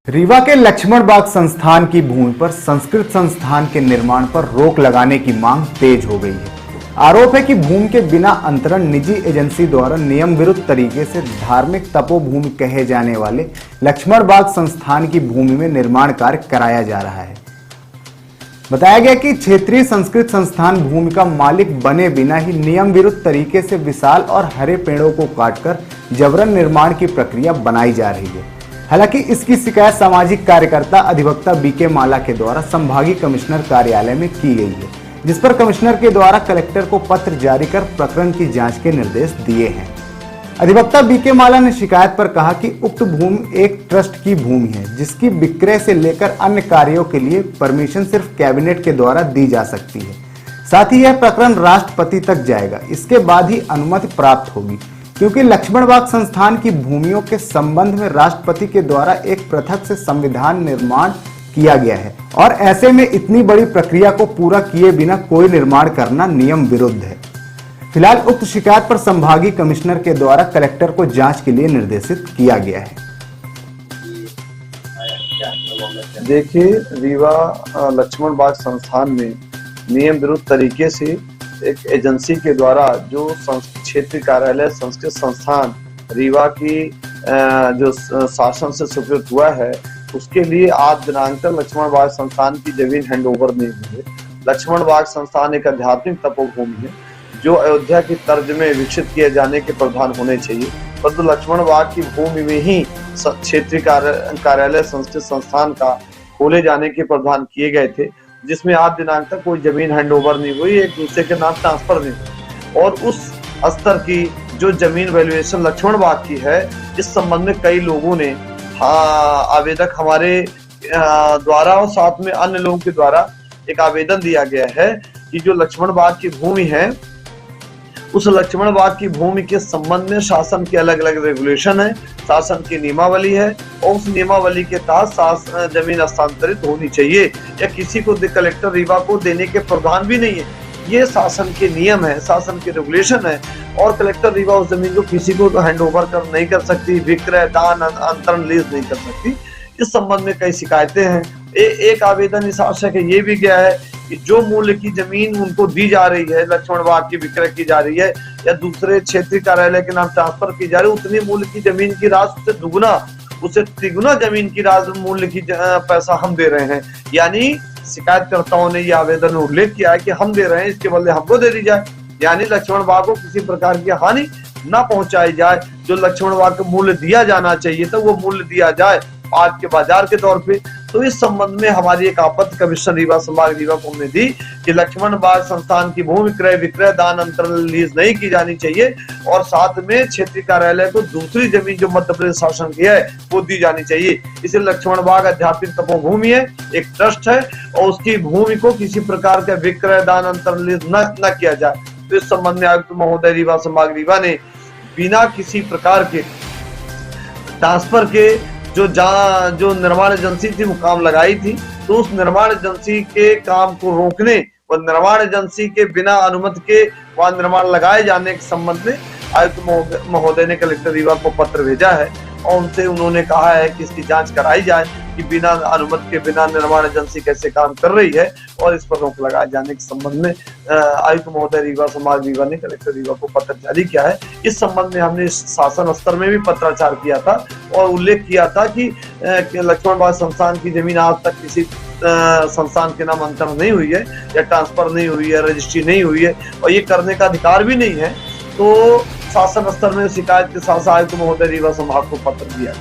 रीवा के लक्ष्मण बाग संस्थान की भूमि पर संस्कृत संस्थान के निर्माण पर रोक लगाने की मांग तेज हो गई है। आरोप है कि भूमि के बिना अंतरण निजी एजेंसी द्वारा नियम विरुद्ध तरीके से धार्मिक तपोभूमि कहे जाने वाले लक्ष्मण बाग संस्थान की भूमि में निर्माण कार्य कराया जा रहा है। बताया गया कि क्षेत्रीय संस्कृत संस्थान भूमि का मालिक बने बिना ही नियम विरुद्ध तरीके से विशाल और हरे पेड़ों को काटकर जबरन निर्माण की प्रक्रिया बनाई जा रही है। हालांकि इसकी शिकायत सामाजिक कार्यकर्ता अधिवक्ता बीके माला के द्वारा संभागीय कमिश्नर कार्यालय में की गई है, जिस पर कमिश्नर के द्वारा कलेक्टर को पत्र जारी कर प्रकरण की जांच के निर्देश दिए हैं। अधिवक्ता बीके माला ने शिकायत पर कहा कि उक्त भूमि एक ट्रस्ट की भूमि है, जिसकी विक्रय से लेकर अन्य कार्यों के लिए परमिशन सिर्फ कैबिनेट के द्वारा दी जा सकती है। साथ ही यह प्रकरण राष्ट्रपति तक जाएगा, इसके बाद ही अनुमति प्राप्त होगी, क्योंकि लक्ष्मण बाग संस्थान की भूमियों के संबंध में राष्ट्रपति के द्वारा एक पृथक से संविधान निर्माण किया गया है और ऐसे में इतनी बड़ी प्रक्रिया को पूरा किए बिना कोई निर्माण करना नियम विरुद्ध है। फिलहाल उक्त शिकायत पर संभागीय कमिश्नर के द्वारा कलेक्टर को जांच के लिए निर्देशित किया गया है। देखिए, रीवा लक्ष्मण बाग संस्थान में नियम विरुद्ध तरीके से एक एजेंसी के द्वारा जो क्षेत्रीय कार्यालय संस्कृत संस्थान रीवा की जो शासन से स्वीकृत हुआ है, उसके लिए आज दिनांक तक लक्ष्मण बाग संस्थान की जमीन हैंडओवर नहीं हुई है। लक्ष्मण बाग संस्थान एक आध्यात्मिक तपोभूमि है जो अयोध्या की तर्ज में विकसित किए जाने के प्रावधान होने चाहिए, परंतु लक्ष्मण बाग की भूमि में ही क्षेत्रीय कार्यालय संस्कृत संस्थान का खोले जाने के प्रावधान किए गए थे, जिसमें आज दिनांक तक कोई जमीन हैंडओवर नहीं हुई, एक दूसरे के नाम ट्रांसफर नहीं हुई। और उस स्तर की जो जमीन वैल्यूएशन लक्ष्मण बाग की है, इस संबंध में कई लोगों ने आवेदक हमारे द्वारा और साथ में अन्य लोगों के द्वारा एक आवेदन दिया गया है कि जो लक्ष्मण बाग की भूमि है, उस लक्ष्मण बाग की भूमि के संबंध में शासन के अलग अलग रेगुलेशन है, शासन की नियमावली है और उस नियमावली के तहत जमीन हस्तांतरित होनी चाहिए या किसी को कलेक्टर रीवा को देने के प्रावधान भी नहीं है। ये शासन के नियम है, शासन के रेगुलेशन है और कलेक्टर रीवा उस जमीन को किसी को हैंडओवर नहीं कर सकती, विक्रय, दान, अंतरण, लीज नहीं कर सकती। इस संबंध में कई शिकायतें हैं। एक आवेदन इस आशय के ये भी गया है कि जो मूल्य की जमीन उनको दी जा रही है, लक्ष्मण बाग की विक्रय की जा रही है या दूसरे क्षेत्रीय कार्यालय के नाम ट्रांसफर की जा रही है, उतनी मूल्य की जमीन की राशि उससे दुगुना, उससे तिगुना जमीन की राशि मूल्य की पैसा हम दे रहे हैं। यानी शिकायतकर्ताओं ने यह आवेदन में उल्लेख किया है कि हम दे रहे हैं, इसके बदले हमको दे दी जाए, यानी लक्ष्मण बाग को किसी प्रकार की हानि न पहुंचाई जाए। जो लक्ष्मण बाग का मूल्य दिया जाना चाहिए था, वो मूल्य दिया जाए आज के बाजार के तौर पे। तो इस संबंध में हमारी एक आपत्ति कमिश्नर रीवा संभाग रीवा को हमने दी कि लक्ष्मण बाग संस्थान की भूमि क्रय, विक्रय, दान, अंतरण, लीज नहीं की जानी चाहिए और साथ में क्षेत्रीय कार्यालय को दूसरी जमीन जो मध्य प्रदेश शासन की है वो दी जानी चाहिए। इसलिए लक्ष्मण बाग आध्यात्मिक तपोभूमि है, एक ट्रस्ट है और उसकी भूमि को किसी प्रकार का विक्रय, दान, अंतरण, लीज न किया जाए। तो इस संबंध में आयुक्त महोदय रीवा संभाग रीवा ने बिना किसी प्रकार के ट्रांसफर के जो निर्माण एजेंसी थी वो काम लगाई थी, तो उस निर्माण एजेंसी के काम को रोकने और निर्माण एजेंसी के बिना अनुमति के वहां निर्माण लगाए जाने के संबंध में आयुक्त महोदय ने कलेक्टर रीवा को पत्र भेजा है और उनसे उन्होंने कहा है कि इसकी जांच कराई जाए कि बिना अनुमति के बिना निर्माण एजेंसी कैसे काम कर रही है और इस पर रोक लगाए जाने के संबंध में आयुक्त महोदय रीवा संभाग रीवा ने कलेक्टर रीवा को पत्र जारी किया है। इस संबंध में हमने शासन स्तर में भी पत्राचार किया था और उल्लेख किया था कि लक्ष्मण बाग संस्थान की जमीन आज तक किसी संस्थान के नाम अंतरण नहीं हुई है या ट्रांसफर नहीं हुई है, रजिस्ट्री नहीं हुई है और ये करने का अधिकार भी नहीं है। तो शासन स्तर में शिकायत के साथ आयुक्त महोदय रीवा संभाग को पत्र दिया।